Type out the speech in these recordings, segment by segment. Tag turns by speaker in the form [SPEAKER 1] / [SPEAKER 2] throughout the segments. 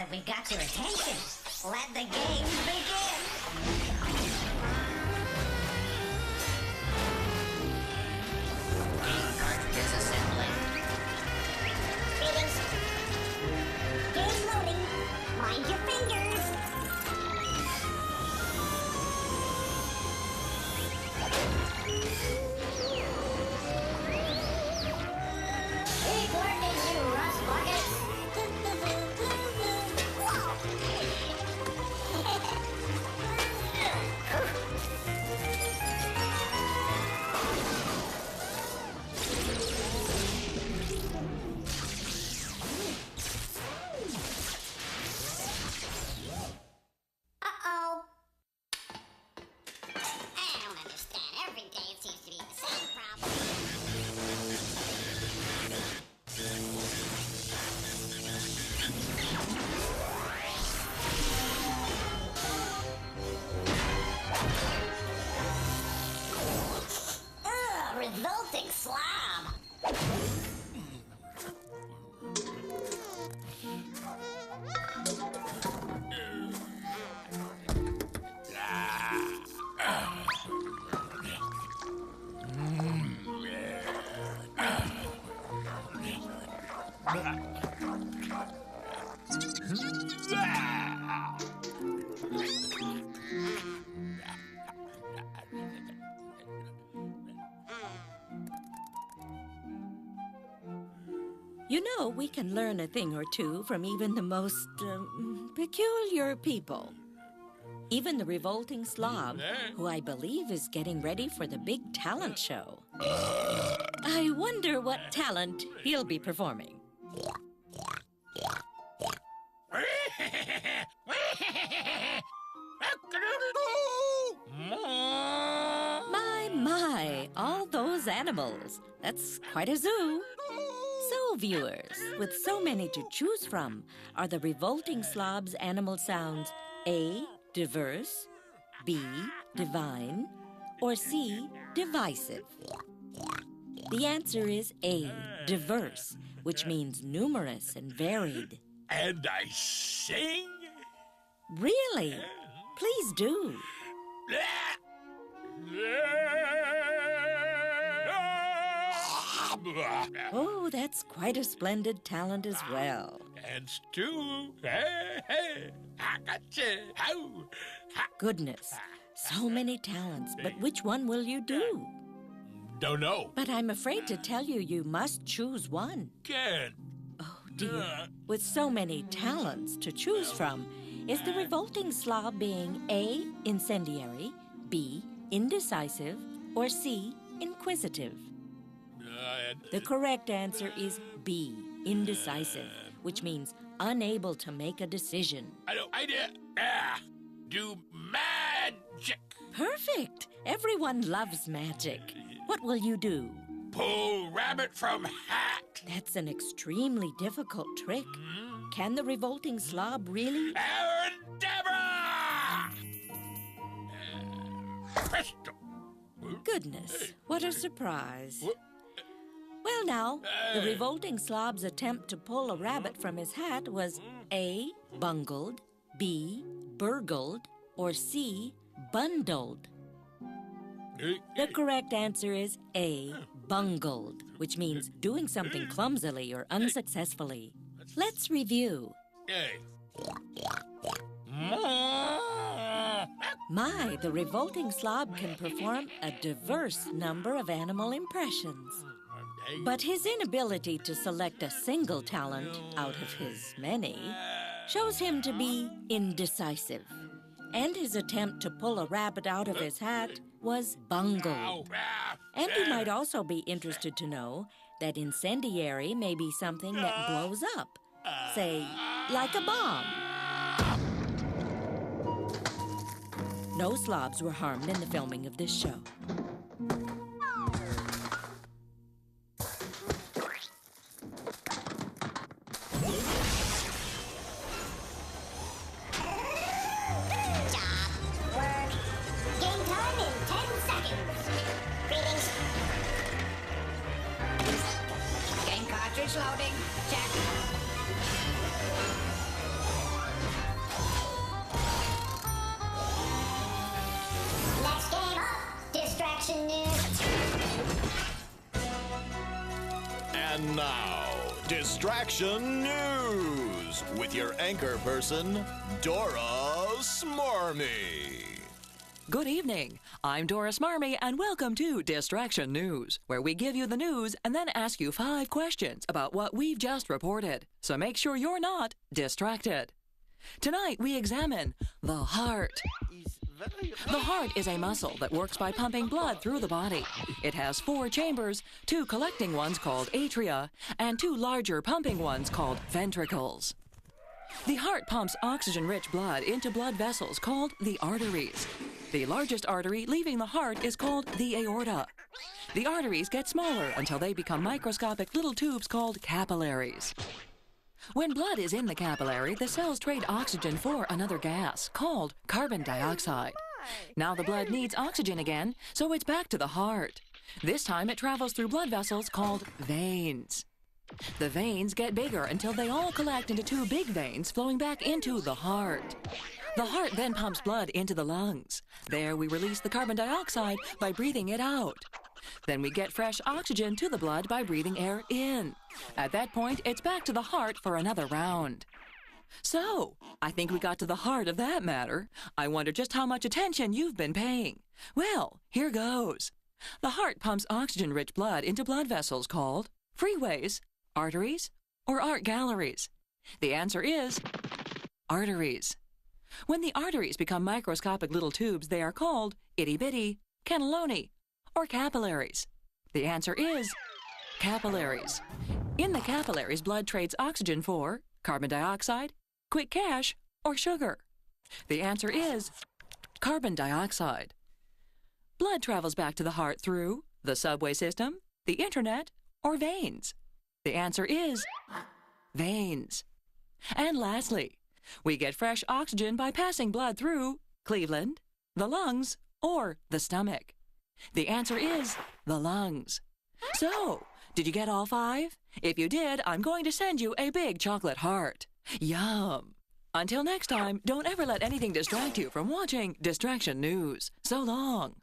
[SPEAKER 1] that we've got your attention. Let the games begin. Game cartridges assembling. Greetings. Game loading. Mind your fingers. Keep working, you rust buckets. Uh-oh. I don't understand. Every day it seems to be the same problem. Ugh, revolting slob.
[SPEAKER 2] You know, we can learn a thing or two from even the most peculiar people. Even the revolting slob, who I believe is getting ready for the big talent show. I wonder what talent he'll be performing. My, all those animals. That's quite a zoo. So, viewers, with so many to choose from, are the revolting slob's animal sounds A, diverse, B, divine, or C, divisive? The answer is A, diverse, which means numerous and varied.
[SPEAKER 3] And I sing?
[SPEAKER 2] Really? Please do. Oh, that's quite a splendid talent as well.
[SPEAKER 3] And stew.
[SPEAKER 2] Goodness, so many talents, but which one will you do?
[SPEAKER 3] Don't know.
[SPEAKER 2] But I'm afraid to tell you, you must choose one.
[SPEAKER 3] Can't.
[SPEAKER 2] Oh, dear. With so many talents to choose from, is the revolting slob being A, incendiary, B, indecisive, or C, inquisitive? The correct answer is B, indecisive, which means unable to make a decision.
[SPEAKER 3] I don't idea. Do magic.
[SPEAKER 2] Perfect. Everyone loves magic. What will you do?
[SPEAKER 3] Pull rabbit from hat.
[SPEAKER 2] That's an extremely difficult trick. Can the revolting slob really?
[SPEAKER 3] Deborah! Presto.
[SPEAKER 2] Goodness, what a surprise. Well, now, the revolting slob's attempt to pull a rabbit from his hat was A, bungled, B, burgled, or C, bundled. The correct answer is A, bungled, which means doing something clumsily or unsuccessfully. Let's review. My, the revolting slob can perform a diverse number of animal impressions. But his inability to select a single talent out of his many shows him to be indecisive. And his attempt to pull a rabbit out of his hat was bungled. And you might also be interested to know that incendiary may be something that blows up. Say, like a bomb. No slobs were harmed in the filming of this show.
[SPEAKER 1] Loading. Check.
[SPEAKER 4] And now, Distraction News with your anchor person, Dora Smarmy.
[SPEAKER 5] Good evening. I'm Dora Smarmy, and welcome to Distraction News, where we give you the news and then ask you 5 questions about what we've just reported. So make sure you're not distracted. Tonight, we examine the heart. The heart is a muscle that works by pumping blood through the body. It has 4 chambers, 2 collecting ones called atria, and 2 larger pumping ones called ventricles. The heart pumps oxygen-rich blood into blood vessels called the arteries. The largest artery leaving the heart is called the aorta. The arteries get smaller until they become microscopic little tubes called capillaries. When blood is in the capillary, the cells trade oxygen for another gas called carbon dioxide. Now the blood needs oxygen again, so it's back to the heart. This time it travels through blood vessels called veins. The veins get bigger until they all collect into 2 big veins flowing back into the heart. The heart then pumps blood into the lungs. There we release the carbon dioxide by breathing it out. Then we get fresh oxygen to the blood by breathing air in. At that point, it's back to the heart for another round. So, I think we got to the heart of that matter. I wonder just how much attention you've been paying. Well, here goes. The heart pumps oxygen-rich blood into blood vessels called freeways, arteries, or art galleries. The answer is arteries. When the arteries become microscopic little tubes, they are called itty-bitty, cannelloni, or capillaries. The answer is capillaries. In the capillaries, blood trades oxygen for carbon dioxide, quick cash, or sugar. The answer is carbon dioxide. Blood travels back to the heart through the subway system, the internet, or veins. The answer is veins. And lastly, we get fresh oxygen by passing blood through Cleveland, the lungs, or the stomach. The answer is the lungs. So, did you get all 5? If you did, I'm going to send you a big chocolate heart. Yum! Until next time, don't ever let anything distract you from watching Distraction News. So long.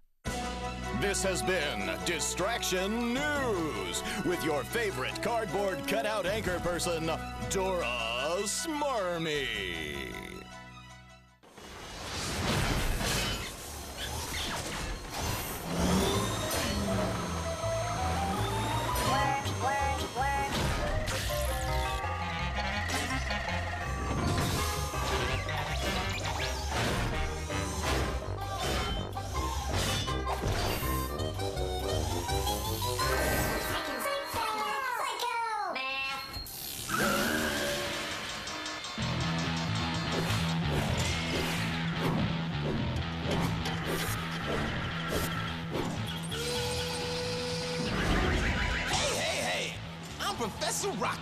[SPEAKER 4] This has been Distraction News with your favorite cardboard cutout anchor person, Dora Smarmy.
[SPEAKER 6] Professor Rocket.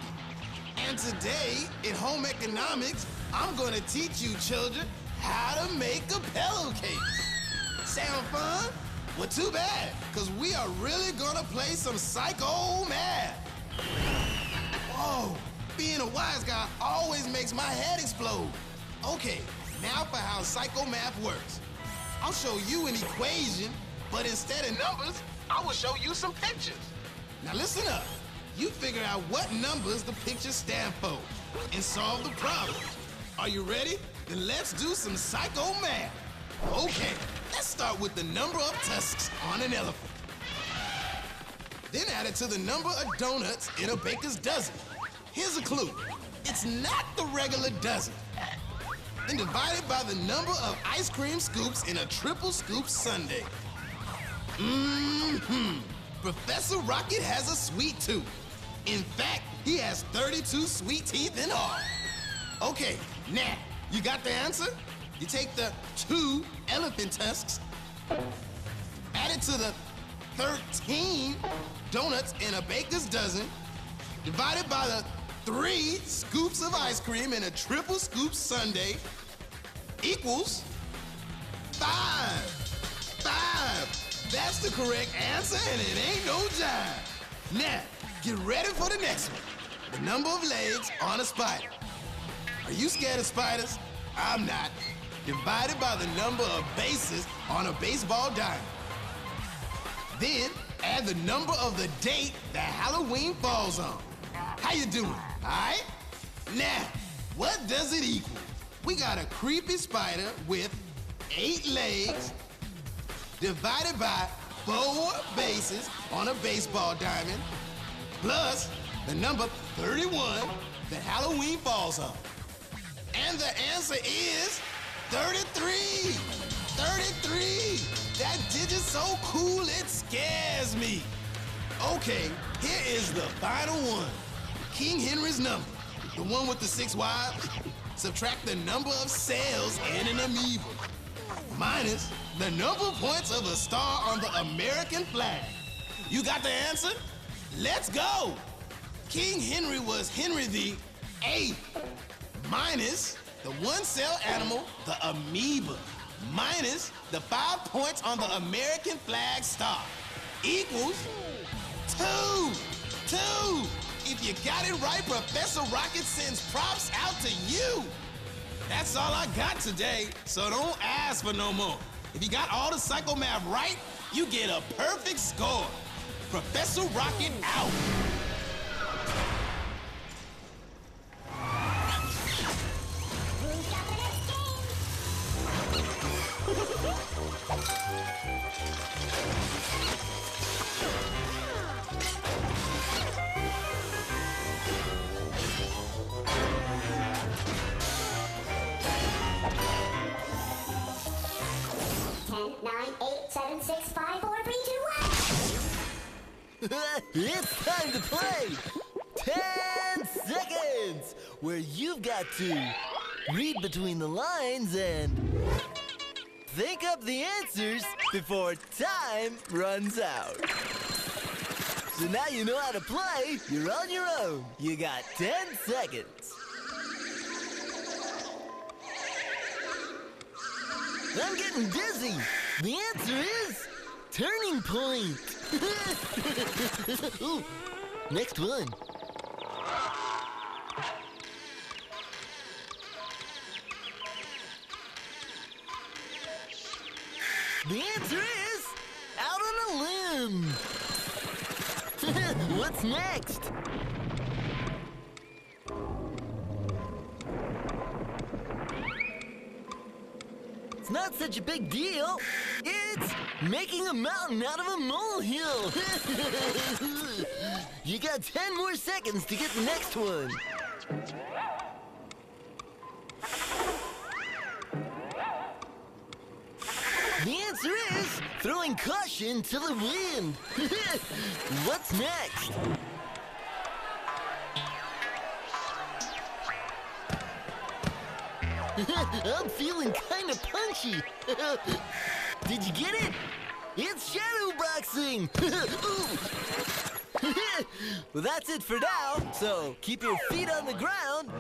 [SPEAKER 6] And today, in home economics, I'm going to teach you children how to make a pillowcase. Sound fun? Well, too bad, because we are really going to play some psycho math. Whoa, being a wise guy always makes my head explode. Okay, now for how psycho math works. I'll show you an equation, but instead of numbers, I will show you some pictures. Now listen up. You figure out what numbers the pictures stand for and solve the problem. Are you ready? Then let's do some psycho math. Okay, let's start with the number of tusks on an elephant. Then add it to the number of donuts in a baker's dozen. Here's a clue. It's not the regular dozen. Then divide it by the number of ice cream scoops in a triple scoop sundae. Professor Rocket has a sweet tooth. In fact, he has 32 sweet teeth in all. Okay, now, you got the answer? You take the 2 elephant tusks, add it to the 13 donuts in a baker's dozen, divided by the 3 scoops of ice cream in a triple scoop sundae, equals 5. 5. That's the correct answer, and it ain't no jive. Now, get ready for the next one. The number of legs on a spider. Are you scared of spiders? I'm not. Divided by the number of bases on a baseball diamond. Then, add the number of the date that Halloween falls on. How you doing? All right? Now, what does it equal? We got a creepy spider with 8 legs divided by 4 bases on a baseball diamond, plus the number 31 that Halloween falls on. And the answer is 33. 33. That digit's so cool it scares me. Okay, here is the final one. King Henry's number, the one with the 6 wives. Subtract the number of cells in an amoeba, minus the number of points of a star on the American flag. You got the answer? Let's go. King Henry was Henry the 8th, minus the 1-cell animal, the amoeba, minus the 5 points on the American flag star, equals 2. 2. If you got it right, Professor Rocket sends props out to you. That's all I got today, so don't ask for no more. If you got all the psychomath right, you get a perfect score. Professor Rocket out.
[SPEAKER 1] Who's got the next game? 10, 9, 8, 7, 6, 5, 4, 3, 2, 1.
[SPEAKER 7] It's time to play 10 seconds, where you've got to read between the lines and think up the answers before time runs out. So now you know how to play. You're on your own. You got 10 seconds. I'm getting dizzy. The answer is turning point. Ooh, next one. The answer is out on a limb. What's next? It's not such a big deal. It's making a mountain out of a molehill. You got 10 more seconds to get the next one. The answer is throwing caution to the wind. What's next? I'm feeling kind of punchy. Did you get it? It's shadow boxing. Well, that's it for now. So keep your feet on the ground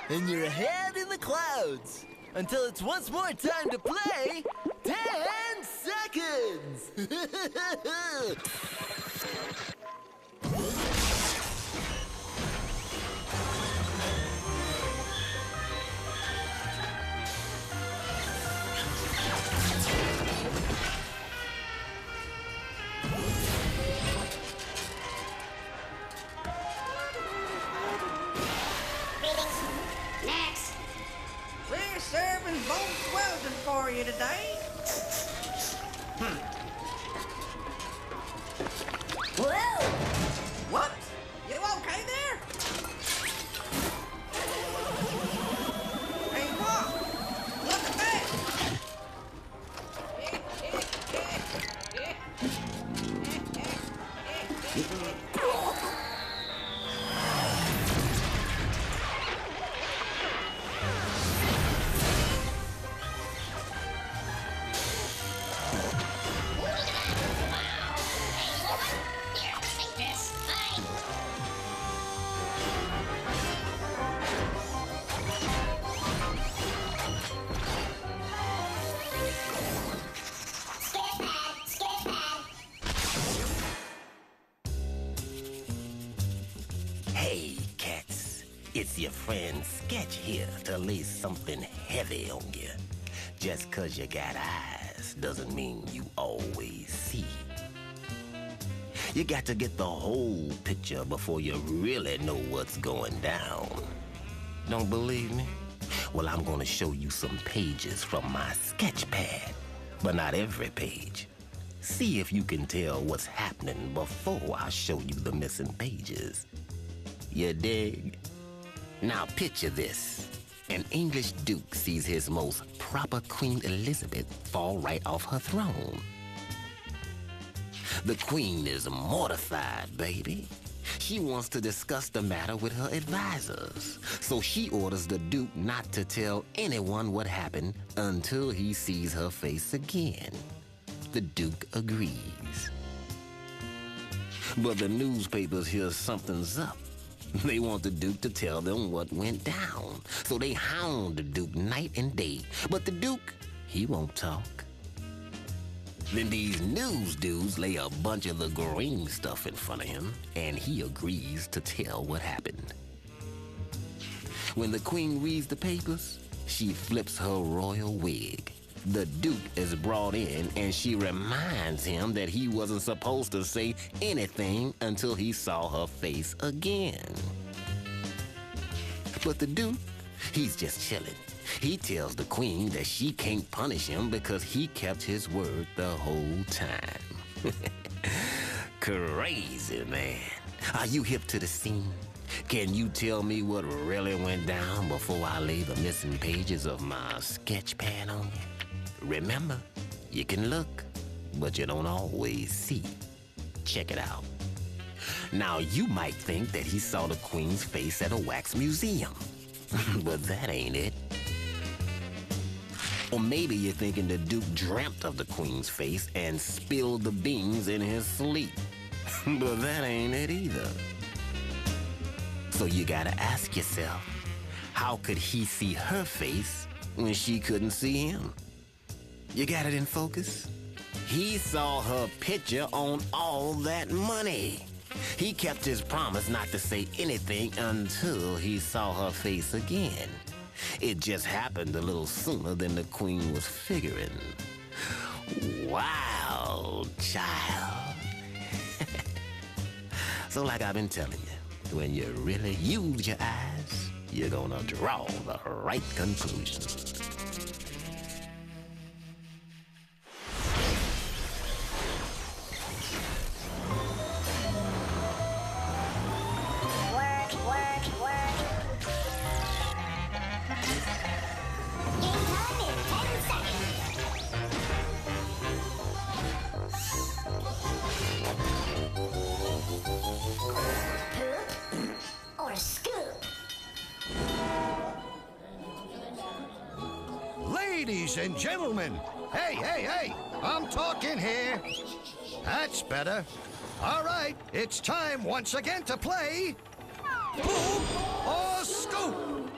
[SPEAKER 7] and your head in the clouds until it's once more time to play 10 seconds.
[SPEAKER 1] Next.
[SPEAKER 8] We're serving both welding for you today.
[SPEAKER 1] Whoa!
[SPEAKER 8] What? You okay there? Hey, what? Look at that!
[SPEAKER 1] Take this. Bye. Skip pad. Skip pad.
[SPEAKER 9] Hey, cats. It's your friend Sketch here to lay something heavy on you. Just 'cause you got eyes doesn't mean you always see. You got to get the whole picture before you really know what's going down. Don't believe me? Well, I'm gonna show you some pages from my sketch pad, but not every page. See if you can tell what's happening before I show you the missing pages. You dig? Now picture this. An English duke sees his most proper Queen Elizabeth fall right off her throne. The queen is mortified, baby. She wants to discuss the matter with her advisors, so she orders the duke not to tell anyone what happened until he sees her face again. The duke agrees. But the newspapers hear something's up. They want the duke to tell them what went down, so they hound the duke night and day. But the duke, he won't talk. Then these news dudes lay a bunch of the green stuff in front of him, and he agrees to tell what happened. When the queen reads the papers, she flips her royal wig. The duke is brought in, and she reminds him that he wasn't supposed to say anything until he saw her face again. But the duke, he's just chilling. He tells the queen that she can't punish him because he kept his word the whole time. Crazy, man. Are you hip to the scene? Can you tell me what really went down before I lay the missing pages of my sketch pad on you? Remember, you can look, but you don't always see. Check it out. Now, you might think that he saw the queen's face at a wax museum, but that ain't it. Or maybe you're thinking the duke dreamt of the queen's face and spilled the beans in his sleep, but that ain't it either. So you gotta ask yourself, how could he see her face when she couldn't see him? You got it in focus? He saw her picture on all that money. He kept his promise not to say anything until he saw her face again. It just happened a little sooner than the queen was figuring. Wow, child. So like I've been telling you, when you really use your eyes, you're gonna draw the right conclusion.
[SPEAKER 10] Ladies and gentlemen, hey, I'm talking here. That's better. All right, it's time once again to play Poop or Scoop.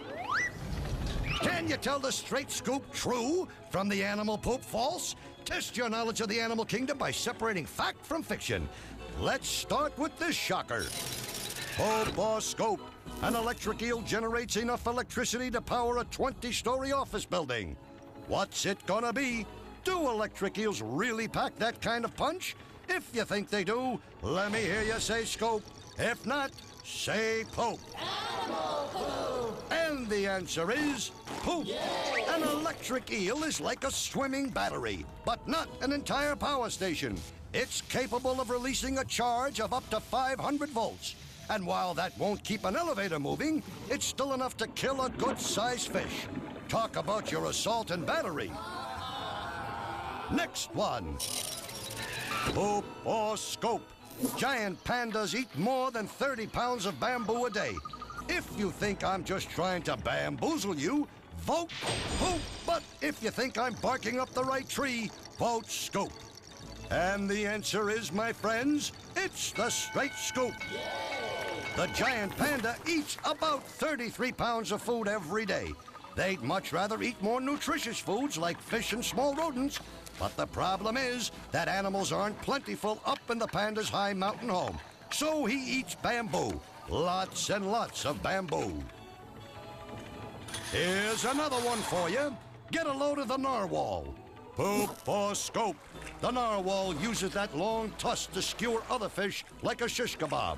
[SPEAKER 10] Can you tell the straight scoop true from the animal poop false? Test your knowledge of the animal kingdom by separating fact from fiction. Let's start with the shocker. Poop or Scoop. An electric eel generates enough electricity to power a 20-story office building. What's it gonna be? Do electric eels really pack that kind of punch? If you think they do, let me hear you say Scoop. If not, say Poop.
[SPEAKER 1] Animal poop!
[SPEAKER 10] And the answer is poop. Yay! An electric eel is like a swimming battery, but not an entire power station. It's capable of releasing a charge of up to 500 volts. And while that won't keep an elevator moving, it's still enough to kill a good-sized fish. Talk about your assault and battery. Next one. Poop or Scoop. Giant pandas eat more than 30 pounds of bamboo a day. If you think I'm just trying to bamboozle you, vote Poop. But if you think I'm barking up the right tree, vote Scoop. And the answer is, my friends, it's the straight scoop. The giant panda eats about 33 pounds of food every day. They'd much rather eat more nutritious foods like fish and small rodents, but the problem is that animals aren't plentiful up in the panda's high mountain home. So he eats bamboo, lots and lots of bamboo. Here's another one for you. Get a load of the narwhal. Poop or scoop. The narwhal uses that long tusk to skewer other fish like a shish kebab.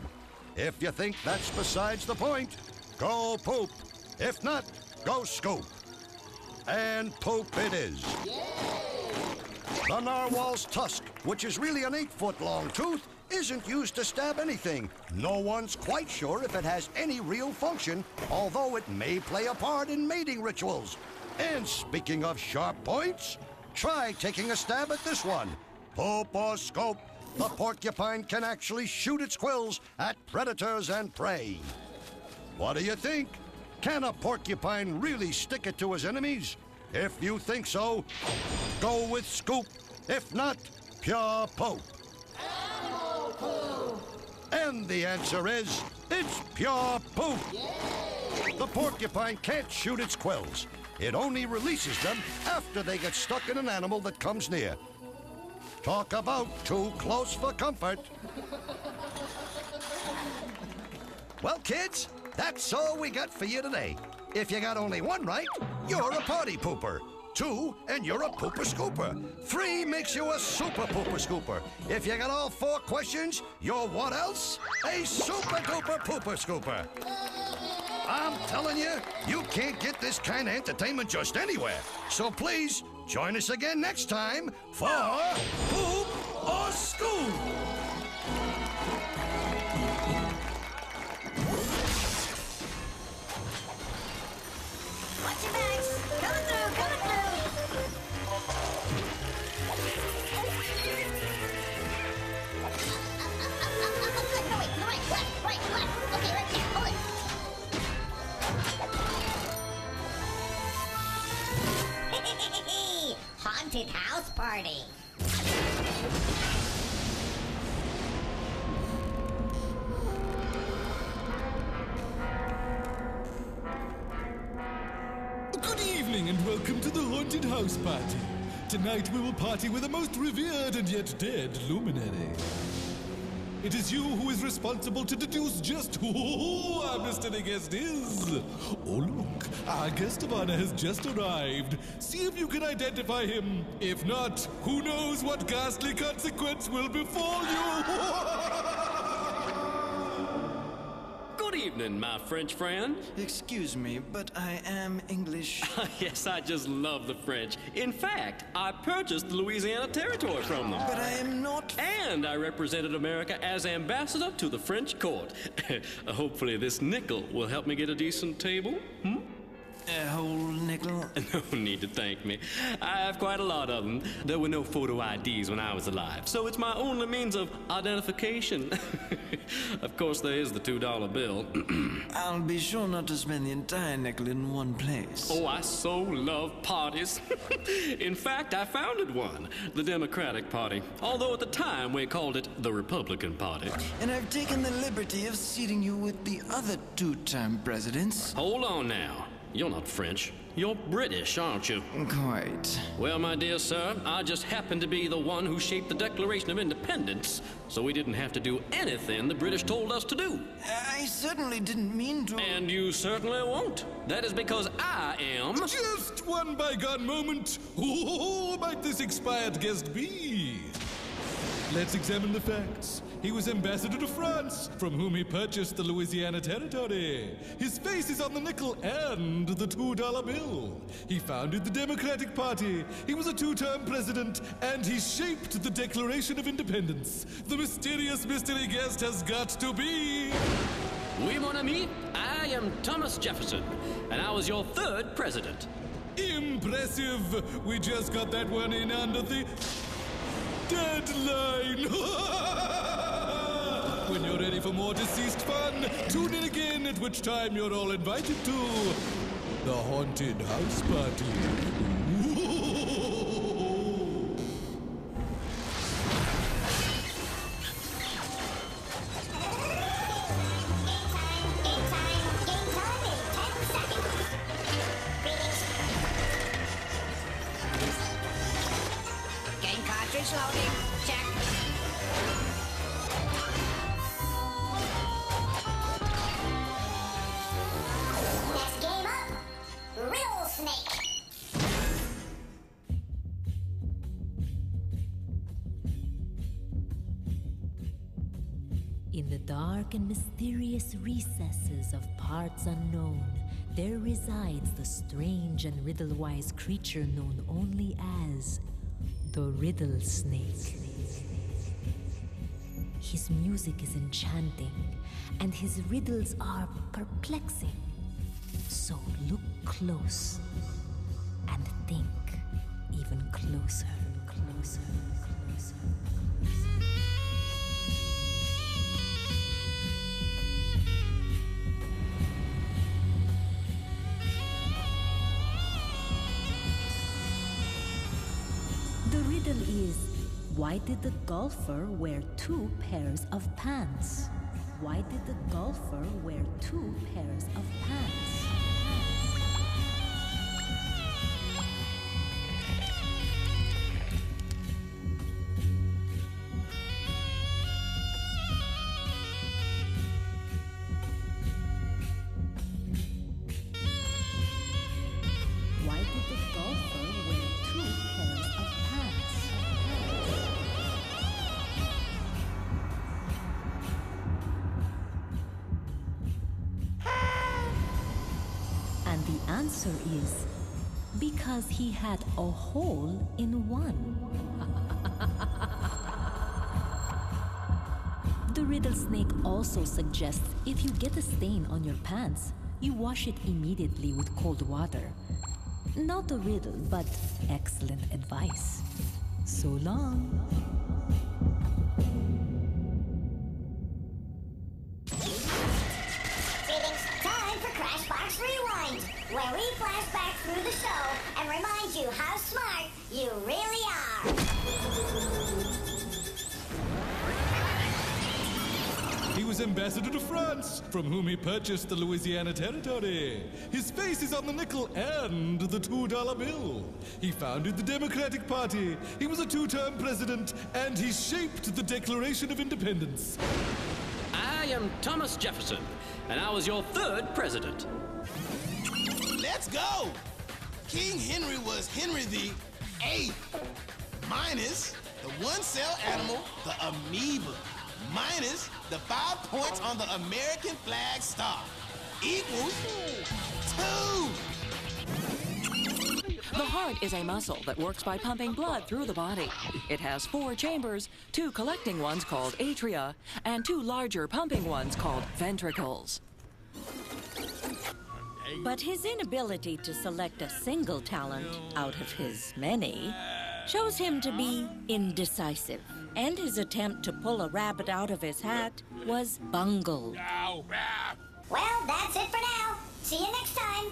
[SPEAKER 10] If you think that's besides the point, go poop. If not, go scoop. And poop it is. The narwhal's tusk, which is really an 8-foot-long tooth, isn't used to stab anything. No one's quite sure if it has any real function, although it may play a part in mating rituals. And speaking of sharp points, try taking a stab at this one. Poop or scope, the porcupine can actually shoot its quills at predators and prey. What do you think? Can a porcupine really stick it to his enemies? If you think so, go with scoop. If not, pure poop.
[SPEAKER 1] Animal poo.
[SPEAKER 10] And the answer is, it's pure poop. The porcupine can't shoot its quills. It only releases them after they get stuck in an animal that comes near. Talk about too close for comfort. Well, kids, that's all we got for you today. If you got only one right, you're a party pooper. 2, and you're a pooper scooper. 3 makes you a super pooper scooper. If you got all 4 questions, you're what else? A super duper pooper scooper. I'm telling you, you can't get this kind of entertainment just anywhere. So please, join us again next time for Poop or Scoop.
[SPEAKER 1] Watch your backs. Coming through, coming through. No, wait, left, right, left. Okay, right there, hold it. Haunted house party.
[SPEAKER 11] Good evening and welcome to the Haunted House Party. Tonight we will party with the most revered and yet dead luminary. It is you who is responsible to deduce just who our mystery guest is. Oh look, our guest of honor has just arrived. See if you can identify him. If not, who knows what ghastly consequence will befall you.
[SPEAKER 12] Good evening, my French friend.
[SPEAKER 13] Excuse me, but I am English.
[SPEAKER 12] Yes, I just love the French. In fact, I purchased the Louisiana Territory from them.
[SPEAKER 13] But I am not.
[SPEAKER 12] And I represented America as ambassador to the French court. Hopefully this nickel will help me get a decent table.
[SPEAKER 13] A whole nickel?
[SPEAKER 12] No need to thank me. I have quite a lot of them. There were no photo IDs when I was alive, so it's my only means of identification. Of course, there is the $2 bill.
[SPEAKER 13] I'll be sure not to spend the entire nickel in one place.
[SPEAKER 12] Oh, I so love parties. In fact, I founded one, the Democratic Party, although at the time we called it the Republican Party.
[SPEAKER 13] And I've taken the liberty of seating you with the other 2-term presidents.
[SPEAKER 12] Hold on now. You're not French. You're British, aren't you?
[SPEAKER 13] Quite.
[SPEAKER 12] Well, my dear sir, I just happen to be the one who shaped the Declaration of Independence, so we didn't have to do anything the British told us to do.
[SPEAKER 13] I certainly didn't mean to.
[SPEAKER 12] And you certainly won't. That is because I am...
[SPEAKER 11] Just one bygone moment. Who might this expired guest be? Let's examine the facts. He was ambassador to France, from whom he purchased the Louisiana Territory. His face is on the nickel and the $2 bill. He founded the Democratic Party. He was a 2-term president, and he shaped the Declaration of Independence. The mysterious mystery guest has got to be...
[SPEAKER 12] Oui, mon ami, I am Thomas Jefferson, and I was your 3rd president.
[SPEAKER 11] Impressive! We just got that one in under the... deadline! When you're ready for more deceased fun, tune in again, at which time you're all invited to the Haunted House Party.
[SPEAKER 1] Game cartridge loading. Check. Next game up, Riddle Snake.
[SPEAKER 14] dark and mysterious recesses of parts unknown, there resides the strange and riddle-wise creature known only as the Riddle Snake. His music is enchanting, and his riddles are perplexing. So look close and think even closer, closer, closer. The riddle is, why did the golfer wear 2 pairs of pants? Why did the golfer wear 2 pairs of pants? Why did the golfer wear 2 pairs of pants? And the answer is because he had a hole in one. The Riddle Snake also suggests if you get a stain on your pants, you wash it immediately with cold water. Not a riddle, but excellent advice. So long.
[SPEAKER 1] It's time for Crashbox Rewind, where we flash back through the show and remind you how smart you really are.
[SPEAKER 11] He was ambassador to France, from whom he purchased the Louisiana Territory. His face is on the nickel and the $2 bill. He founded the Democratic Party. He was a 2-term president, and he shaped the Declaration of Independence.
[SPEAKER 12] I am Thomas Jefferson, and I was your 3rd president.
[SPEAKER 6] Let's go! King Henry was Henry the VIII, minus the 1-cell animal, the amoeba, minus the 5 points on the American flag star, equals 2.
[SPEAKER 5] The heart is a muscle that works by pumping blood through the body. It has 4 chambers, 2 collecting ones called atria, and 2 larger pumping ones called ventricles.
[SPEAKER 2] But his inability to select a single talent out of his many shows him to be indecisive, and his attempt to pull a rabbit out of his hat was bungled.
[SPEAKER 1] Well, that's it for now. See you next time.